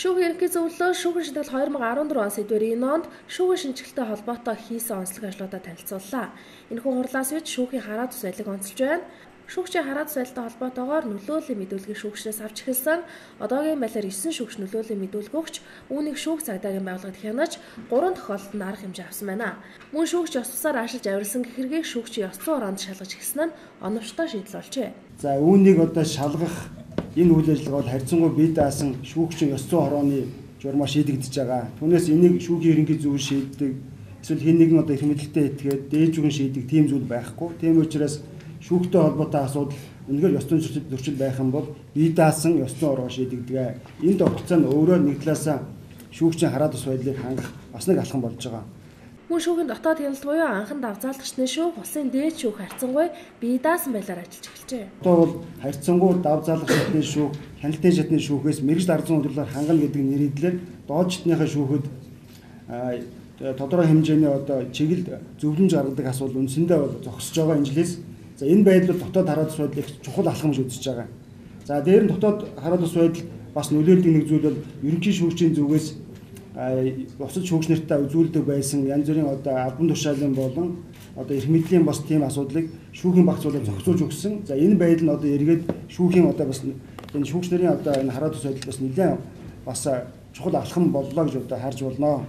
Шүүхийн ерөнхий зөвлөлөө шүүхийн шийдэл 2014 он сэдвэрийн онд шүүхийн шинжилгээтэй холбоотой хийсэн онцлог ажлуудаа танилцууллаа. Энэхүү хурлаас үед шүүхийн хараат ус байдлыг онцолж байна. Шүүгчийн хараат ус байдалтай холбоотойгоор нөлөөллийн мэдүүлгийг шүүгчнээс авч эхэлсэн. Одоогийн байдлаар 9 шүүгч нөлөөллийн мэдүүлэг өгч үүнийг шүүх цагдаагийн байгууллагад хянаж 3 тохиолдолд арга хэмжээ авсан байна. Мөн шүүгч ёс бусаар аашилж авирсан гэх хэргийг шүүгчийн ёс зүйн оронд шалгаж эхэлсэн нь оновчтой шийдэл болжээ. За үүнийг одоо шалгах энэ үйл ажиллагаа бол харьцангуй бие даасан шүүгчийн ёс зүйн хорооны журмаар шийдэгдэж байгаа. Түүнээс энийг шүүхийн ерөнхий зөвлөл шийддэг. Эсвэл хэн нэгэн одоо их мэдлэлтэй этгээд дээж үгэн шийддэг тийм зүйл байхгүй. Тийм учраас шүүхтэй холбоотой асуудал үнэхээр ёс зүйн зөрчил байх юм бол бие даасан ёс зүйн хороо шийдэгдэг. Энэ тогтолцоо нь өөрөө нэг талаасаа шүүгчийн хараат ус байдлыг хангах бас нэг алхам болж байгаа. Мөн шүүхийн дотоод хяналт буюу анхан давзаалгачны шүүх, улсын дээд шүүх харьцангуй бие даасан байдлаар ажиллаж эхэлжээ. Одоо бол харьцангуй давзаалгачны шүүх, хяналтын шатны шүүхээс мэрэгжил арга зүйн хөтөлбөр хангана гэдэг нэрийдлэр доод шатныхаа шүүхэд тодорхой хэмжээний одоо чиглэл зөвлөмж гаргадаг асуудал үндсэндээ зогсож байгаа энэ жилээс. За энэ байдал дотоод хараат ус байдлыг чухал алхам гэж үзэж байгаа. За дээр нь дотоод хараат ус байдал бас нөлөөлдөг нэг зүйл бол ерөнхий шүүгчийн зүгээс бусад шүүгч нартай үзүүлдэг байсан янз бүрийн одоо албан тушаалын болон одоо эрх мэдлийн бас тийм асуудлыг шүүхийн багц болоод зохицуулж өгсөн. За энэ байдал нь одоо эргээд шүүхийн одоо бас энэ шүүгч нарын одоо энэ хараат ус байдал бас нэлээд бас чухал алхам боллоо гэж одоо харж болно.